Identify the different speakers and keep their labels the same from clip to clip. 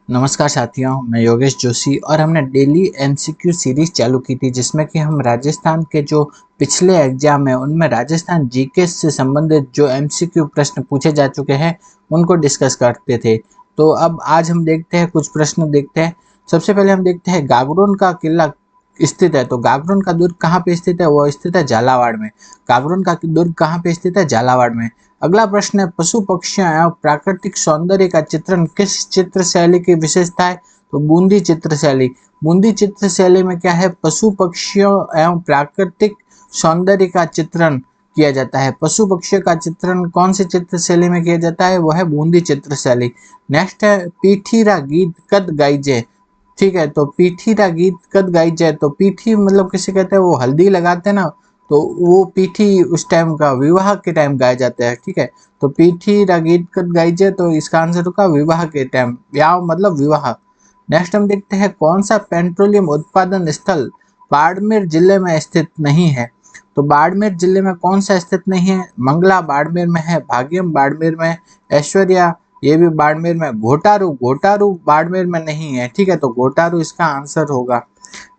Speaker 1: नमस्कार साथियों, मैं योगेश जोशी और हमने डेली एमसीक्यू सीरीज चालू की थी जिसमें कि हम राजस्थान के जो पिछले एग्जाम है उनमें राजस्थान जीके से संबंधित जो एमसीक्यू प्रश्न पूछे जा चुके हैं उनको डिस्कस करते थे। तो अब आज हम देखते हैं, कुछ प्रश्न देखते हैं। सबसे पहले हम देखते हैं गागरोन का किला स्थित है, तो गागरोन का दुर्ग कहाँ पे स्थित है? वो स्थित है झालावाड़ में। गागरोन का दुर्ग कहाँ पे स्थित है? झालावाड़ में। अगला प्रश्न है पशु पक्षियों एवं प्राकृतिक सौंदर्य का चित्रण किस चित्र शैली की विशेषता है? तो बूंदी चित्र शैली। बूंदी चित्र शैली में क्या है? पशु पक्षियों एवं प्राकृतिक सौंदर्य का चित्रण किया जाता है। पशु पक्षियों का चित्रण कौन सी चित्र शैली में किया जाता है? वो है बूंदी चित्र शैली। नेक्स्ट है पीठीरा गीत कद गाइजे। ठीक है, तो पीठीरा गीत कद गाइजे, तो पीठी मतलब किसे कहते हैं? वो हल्दी लगाते हैं ना, तो वो पीठी उस टाइम का विवाह के टाइम गाया जाता है। ठीक है, तो पीठी रा गीत कद गाइजे, तो इसका आंसर होगा विवाह के टाइम, ब्याह मतलब विवाह। नेक्स्ट हम देखते हैं कौन सा पेट्रोलियम उत्पादन स्थल बाड़मेर जिले में स्थित नहीं है? तो बाड़मेर जिले में कौन सा स्थित नहीं है? मंगला बाड़मेर में है, भाग्यम बाड़मेर में, ऐश्वर्या ये भी बाड़मेर में, घोटारू घोटारू बाड़मेर में नहीं है। ठीक है, तो घोटारू इसका आंसर होगा।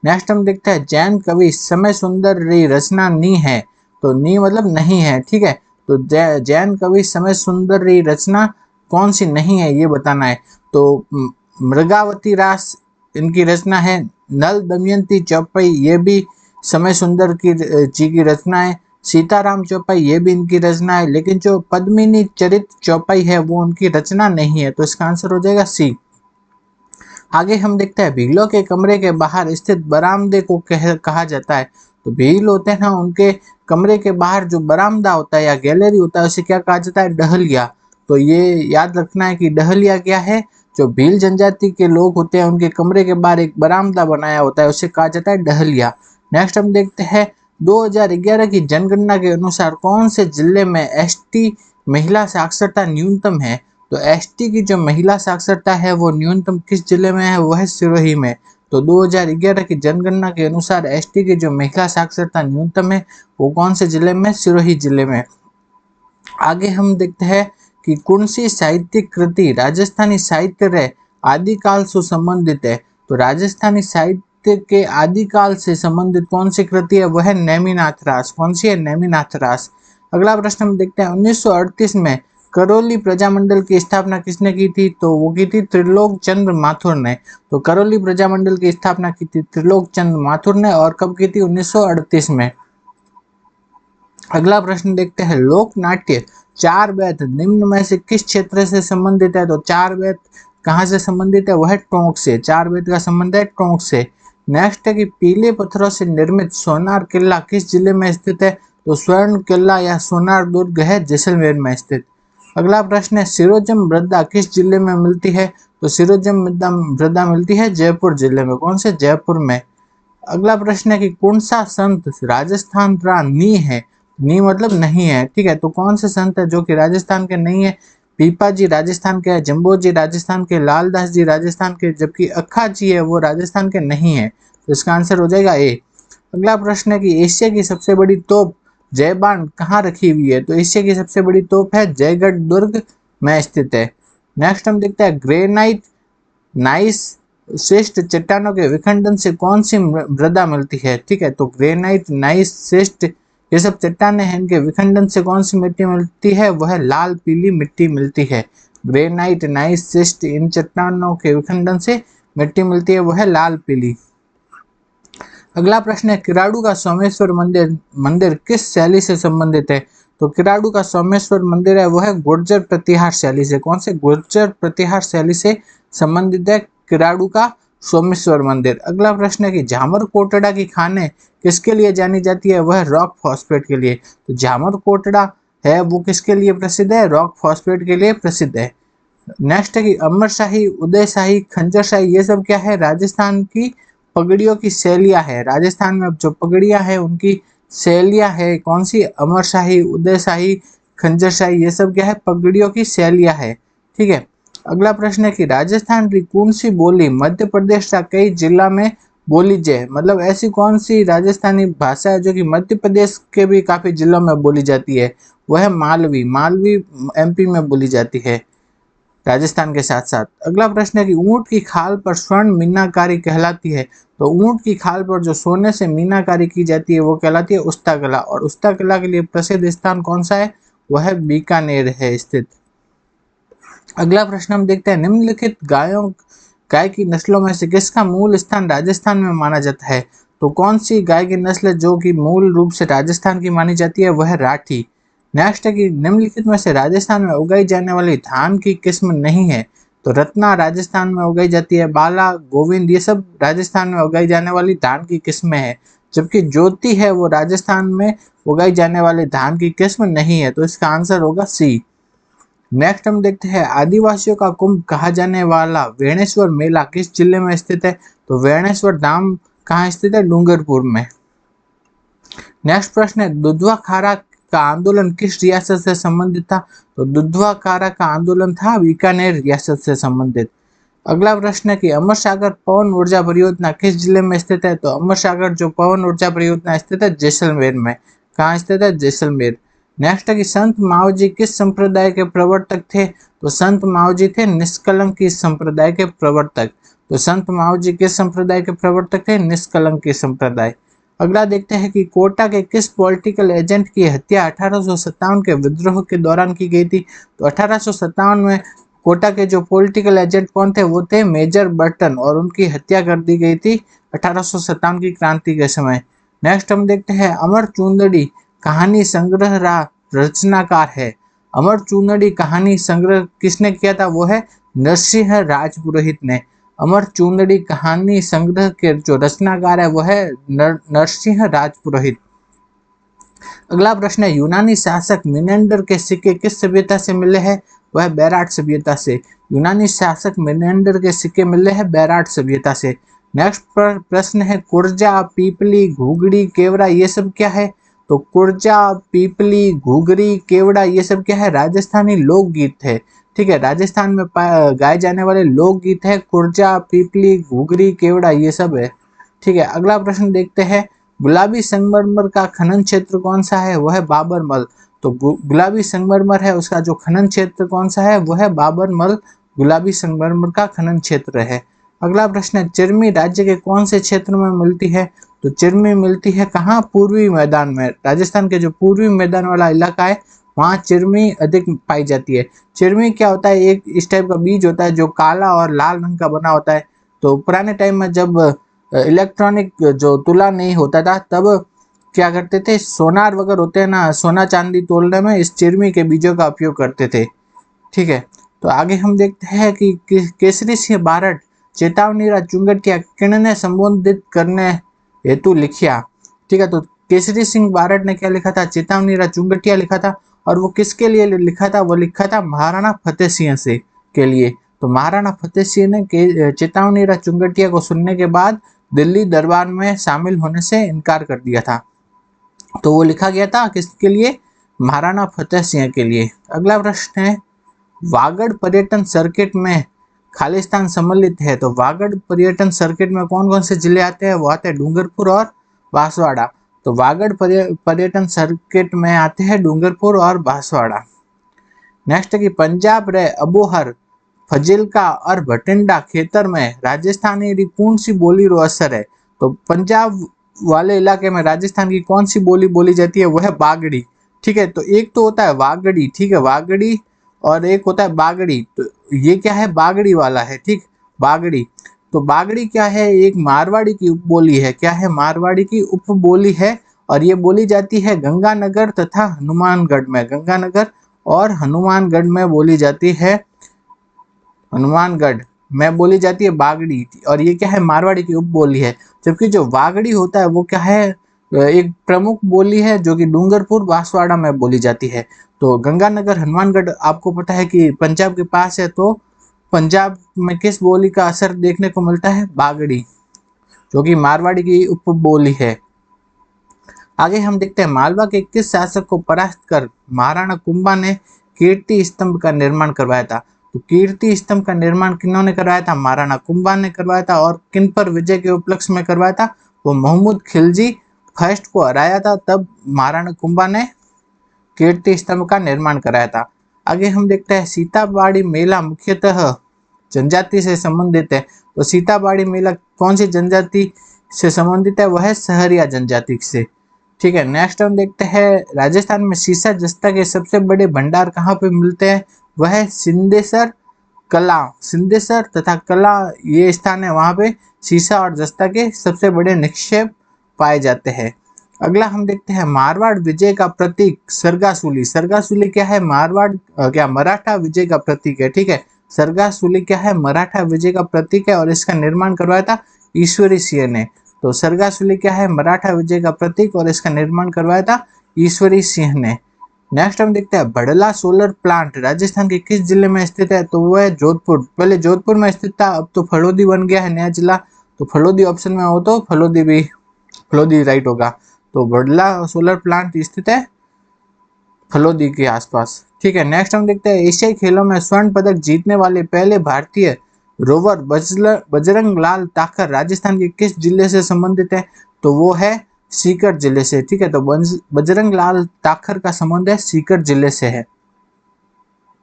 Speaker 1: नेक्स्ट हम देखते हैं जैन कवि समय सुंदर री रचना नी है, तो नी मतलब नहीं है। ठीक है, तो जैन कवि समय सुंदर री रचना कौन सी नहीं है ये बताना है। तो मृगावती रास इनकी रचना है। नल दमयंती चौपाई ये भी समय सुंदर की जी की रचना है। सीताराम चौपाई ये भी इनकी रचना है, लेकिन जो पद्मिनी चरित चौपाई है वो उनकी रचना नहीं है, तो इसका आंसर हो जाएगा सी। आगे हम देखते हैं भीलों के कमरे के बाहर स्थित बरामदे को कहा जाता है। तो भील होते हैं ना, उनके कमरे के बाहर जो बरामदा होता है या गैलरी होता है उसे क्या कहा जाता है? डहलिया। तो ये याद रखना है कि डहलिया क्या है? जो भील जनजाति के लोग होते हैं उनके कमरे के बाहर एक बरामदा बनाया होता है उसे कहा जाता है डहलिया। नेक्स्ट हम देखते हैं 2011 की जनगणना के अनुसार कौन से जिले में एसटी महिला साक्षरता न्यूनतम है? तो एसटी की जो महिला साक्षरता है वो न्यूनतम किस जिले में है? वो है सिरोही में। तो 2011 की जनगणना के अनुसार एसटी की जो महिला साक्षरता न्यूनतम है वो कौन से जिले में? सिरोही जिले में। आगे हम देखते हैं कि कौन सी साहित्यिक कृति राजस्थानी साहित्य रे आदिकाल से संबंधित है? तो राजस्थानी साहित्य के आदिकाल से संबंधित कौन सी कृति है? वह है नेमिनाथ रास। कौन सी है? नेमिनाथ रास। अगला प्रश्न हम देखते हैं 1938 में करौली प्रजामंडल की स्थापना किसने की थी? तो वो की थी त्रिलोक चंद्र माथुर ने। तो करौली प्रजामंडल की स्थापना की थी त्रिलोक चंद्र माथुर ने, और कब की थी? 1938 में। अगला प्रश्न देखते हैं लोक नाट्य चार वेद निम्न में से किस क्षेत्र से संबंधित है? तो चार वेद कहाँ से संबंधित है? वह टोंक से। चार वेद का संबंध है टोंक से। नेक्स्ट है कि पीले पत्थरों से निर्मित सोनार किला किस जिले में स्थित है? तो स्वर्ण किला या सोनार दुर्ग है जैसलमेर में स्थित। अगला प्रश्न है सिरोजम मृदा किस जिले में मिलती है? तो सिरोजम मृदा मिलती है जयपुर जिले में। कौन से? जयपुर में। अगला प्रश्न है कि कौन सा संत राजस्थान का नी है? नी मतलब नहीं है। ठीक है, तो कौन से संत है जो कि राजस्थान के नहीं है? पीपा जी राजस्थान के, जम्बो जी राजस्थान के, लालदास जी राजस्थान के, जबकि अक्खा जी है वो राजस्थान के नहीं है, तो इसका आंसर हो जाएगा ए। अगला प्रश्न है कि एशिया की सबसे बड़ी तोप जयबान कहाँ रखी हुई है? तो एशिया की सबसे बड़ी तोप है जयगढ़ दुर्ग में स्थित है। नेक्स्ट हम देखते हैं ग्रेनाइट नाइस श्रेष्ठ चट्टानों के विखंडन से कौन सी मृदा मिलती है? ठीक है, तो ग्रेनाइट नाइस श्रेष्ठ ये सब चट्टाने हैं, इनके विखंडन से कौन सी मिट्टी मिलती है? वह लाल पीली मिट्टी मिलती है। ग्रेनाइट नाइस श्रेष्ठ इन चट्टानों के विखंडन से मिट्टी मिलती है, वह लाल पीली। अगला प्रश्न है किराड़ू का सोमेश्वर मंदिर मंदिर किस शैली से संबंधित है? तो किराड़ू का सोमेश्वर मंदिर है वह गुर्जर प्रतिहार शैली से। कौन से? गुर्जर प्रतिहार शैली से संबंधित है किराड़ू का सोमेश्वर मंदिर। अगला प्रश्न है कि झामर कोटड़ा की खाने किसके लिए जानी जाती है? वह रॉक फॉस्फेट के लिए। तो झामर कोटड़ा है वो किसके लिए प्रसिद्ध है? रॉक फॉस्फेट के लिए प्रसिद्ध है। नेक्स्ट है कि अमर शाही, उदय शाही, खंजर शाही ये सब क्या है? राजस्थान की पगड़ियों की शैलियां है। राजस्थान में जो पगड़ियां है उनकी शैलियां है। कौन सी? अमर शाही, उदय शाही, खंजर शाही ये सब क्या है? पगड़ियों की शैलियां है। ठीक है, अगला प्रश्न है कि राजस्थान की कौन सी बोली मध्य प्रदेश का कई जिला में बोली जाए? मतलब ऐसी कौन सी राजस्थानी भाषा है जो कि मध्य प्रदेश के भी काफी जिलों में बोली जाती है? वह है मालवी। मालवी एमपी में बोली जाती है। राजस्थान के साथ साथ। अगला प्रश्न है कि ऊंट की खाल पर स्वर्ण मीनाकारी कहलाती है। तो ऊंट की खाल पर जो सोने से मीनाकारी की जाती है वो कहलाती है उस्ता कला, और उस्ता कला के लिए प्रसिद्ध स्थान कौन सा है? वह है बीकानेर है स्थित। अगला प्रश्न हम देखते हैं, निम्नलिखित गाय की नस्लों में से किसका मूल स्थान राजस्थान में माना जाता है? तो कौन सी गाय की नस्ल जो कि मूल रूप से राजस्थान की मानी जाती है? वह है राठी। नेक्स्ट है कि निम्नलिखित में से राजस्थान में उगाई जाने वाली धान की किस्म नहीं है। तो रत्ना राजस्थान में उगाई जाती है, बाला, गोविंद, ये सब राजस्थान में उगाई जाने वाली धान की किस्में हैं, जबकि ज्योति है वो राजस्थान में उगाई जाने वाली धान की किस्म नहीं है। तो इसका आंसर होगा सी। नेक्स्ट हम देखते हैं, आदिवासियों का कुंभ कहा जाने वाला वेणेश्वर मेला किस जिले में स्थित है? तो वेणेश्वर धाम कहाँ स्थित है? डूंगरपुर में। नेक्स्ट प्रश्न है, दुधवा खारा का आंदोलन किस रियासत से संबंधित था? तो दुधवा खारा का आंदोलन था बीकानेर रियासत से संबंधित। अगला प्रश्न है कि अमर सागर पवन ऊर्जा परियोजना किस जिले में स्थित है? तो अमर सागर जो पवन ऊर्जा परियोजना स्थित है जैसलमेर में। कहाँ स्थित है? जैसलमेर। नेक्स्ट है कि संत मावजी किस संप्रदाय के प्रवर्तक थे? तो संत मावजी थे निष्कलंकी संप्रदाय के प्रवर्तक। तो संत मावजी किस संप्रदाय के प्रवर्तक थे? निष्कलंकी संप्रदाय। अगला देखते हैं कि कोटा के किस पॉलिटिकल एजेंट की हत्या 1857 के विद्रोह के दौरान की गई थी? तो 1857 में कोटा के जो पॉलिटिकल एजेंट कौन थे? वो थे मेजर बर्टन, और उनकी हत्या कर दी गई थी 1857 की क्रांति के समय। नेक्स्ट हम देखते हैं, अमर चूंदड़ी कहानी संग्रह रचनाकार है। अमर चूंदड़ी कहानी संग्रह किसने किया था? वो है नरसिंह राजपुरोहित ने। अमर चूंदड़ी कहानी संग्रह के जो रचनाकार है वो है नरसिंह राजपुरोहित। अगला प्रश्न है, यूनानी शासक मिनेंडर के सिक्के किस सभ्यता से मिले हैं? वह बैराट सभ्यता से। यूनानी शासक मिनेंडर के सिक्के मिले हैं बैराट सभ्यता से। नेक्स्ट प्रश्न है, कुर्जा, पीपली, घुघड़ी, केवड़ा ये सब क्या है? तो कुर्जा, पीपली, घुघड़ी, केवड़ा ये सब क्या है? राजस्थानी लोकगीत है। ठीक है, राजस्थान में गाए जाने वाले लोकगीत है कुर्जा, पीपली, घुघड़ी, केवड़ा ये सब है। ठीक है, अगला प्रश्न देखते हैं, गुलाबी संगमरमर का खनन क्षेत्र कौन सा है? वह है बाबरमल। तो गुलाबी संगमरमर है उसका जो खनन क्षेत्र कौन सा है? वह है बाबरमल गुलाबी संगमरमर का खनन क्षेत्र है। अगला प्रश्न है, चिरमी राज्य के कौन से क्षेत्र में मिलती है? तो चिरमी मिलती है कहाँ? पूर्वी मैदान में। राजस्थान के जो पूर्वी मैदान वाला इलाका है वहाँ चिरमी अधिक पाई जाती है। चिरमी क्या होता है? एक इस टाइप का बीज होता है जो काला और लाल रंग का बना होता है। तो पुराने टाइम में जब इलेक्ट्रॉनिक जो तुला नहीं होता था तब क्या करते थे, सोनार वगैरह होते हैं ना, सोना चांदी तोलने में इस चिरमी के बीजों का उपयोग करते थे। ठीक है, तो आगे हम देखते हैं कि केसरी सिंह बारठ चेतावनी चुंगटिया किन्ने संबोधित करने हेतु लिखिया। ठीक है, तो केसरी सिंह बारठ ने क्या लिखा था? चेतावनी चुंगटिया लिखा था। और वो किसके लिए लिखा था? वो लिखा था महाराणा फतेह सिंह से के लिए। तो महाराणा फतेह सिंह ने चेतावनी चुंगटिया को सुनने के बाद दिल्ली दरबार में शामिल होने से इनकार कर दिया था। तो वो लिखा गया था किसके लिए? महाराणा फतेह सिंह के लिए। अगला प्रश्न है, वागड़ पर्यटन सर्किट में खालिस्तान सम्मिलित है। तो वागड़ पर्यटन सर्किट में कौन कौन से जिले आते हैं? वो आते हैं डूंगरपुर और बांसवाड़ा। तो वागड़ पर्यटन सर्किट में आते हैं डूंगरपुर और बांसवाड़ा। नेक्स्ट है कि पंजाब रे अबोहर फजिलका और भटिंडा खेतर में राजस्थानी री कौन सी बोली रो असर है? तो पंजाब वाले इलाके में राजस्थान की कौन सी बोली बोली जाती है? वह है बागड़ी। ठीक है, तो एक तो होता है वागड़ी, ठीक है वागड़ी, और एक होता है बागड़ी। तो ये क्या है? बागड़ी वाला है। ठीक, बागड़ी। तो बागड़ी क्या है? एक मारवाड़ी की उपबोली है। क्या है? मारवाड़ी की उपबोली है, और ये बोली जाती है गंगानगर तथा हनुमानगढ़ में। गंगानगर और हनुमानगढ़ में बोली जाती है, हनुमानगढ़ में बोली जाती है बागड़ी। और ये क्या है? मारवाड़ी की उपबोली है। जबकि जो वागड़ी होता है वो क्या है? एक प्रमुख बोली है जो कि डूंगरपुर बांसवाड़ा में बोली जाती है। तो गंगानगर हनुमानगढ़ आपको पता है कि पंजाब के पास है, तो पंजाब में किस बोली का असर देखने को मिलता है? बागड़ी, जो कि मारवाड़ी की उपबोली है। आगे हम देखते हैं, मालवा के किस शासक को परास्त कर महाराणा कुंभा ने कीर्ति स्तंभ का निर्माण करवाया था? तो कीर्ति स्तंभ का निर्माण किन्होंने करवाया था? महाराणा कुंभा ने करवाया था। और किन पर विजय के उपलक्ष्य में करवाया था? वो मोहम्मद खिलजी फर्स्ट को हराया था, तब महाराणा कुंभा ने कीर्ति स्तंभ का निर्माण कराया था। आगे हम देखते हैं सीताबाड़ी मेला मुख्यतः जनजाति से संबंधित है। तो सीताबाड़ी मेला कौन सी जनजाति से संबंधित है? वह है सहरिया जनजाति से। ठीक है, नेक्स्ट हम देखते हैं राजस्थान में सीसा जस्ता के सबसे बड़े भंडार कहाँ पे मिलते हैं? वह है सिंदेसर कला, सिंदेसर तथा कला ये स्थान है, वहां पे सीसा और जस्ता के सबसे बड़े निक्षेप पाए जाते हैं। अगला हम देखते हैं मारवाड़ विजय का प्रतीक सरगासुली। सरगासुली क्या है? मारवाड़ क्या मराठा विजय का प्रतीक है। ठीक है, सरगासुली क्या है? मराठा विजय का प्रतीक है और इसका निर्माण करवाया था ईश्वरी सिंह ने। तो सरगासुली क्या है? मराठा विजय का प्रतीक और इसका निर्माण करवाया था ईश्वरी सिंह ने। नेक्स्ट हम देखते हैं बड़ला सोलर प्लांट राजस्थान के किस जिले में स्थित है? तो वो है जोधपुर। पहले जोधपुर में स्थित था, अब तो फलोदी बन गया है नया जिला। तो फलोदी ऑप्शन में हो तो फलोदी राइट होगा। तो बड़ला सोलर प्लांट स्थित है फलोदी के आसपास। ठीक है, नेक्स्ट हम देखते हैं एशियाई खेलों में स्वर्ण पदक जीतने वाले पहले भारतीय रोवर बजरंग लाल ताखर राजस्थान के किस जिले से संबंधित है? तो वो है सीकर जिले से। ठीक है, तो बजरंग लाल ताखर का संबंध है सीकर जिले से है।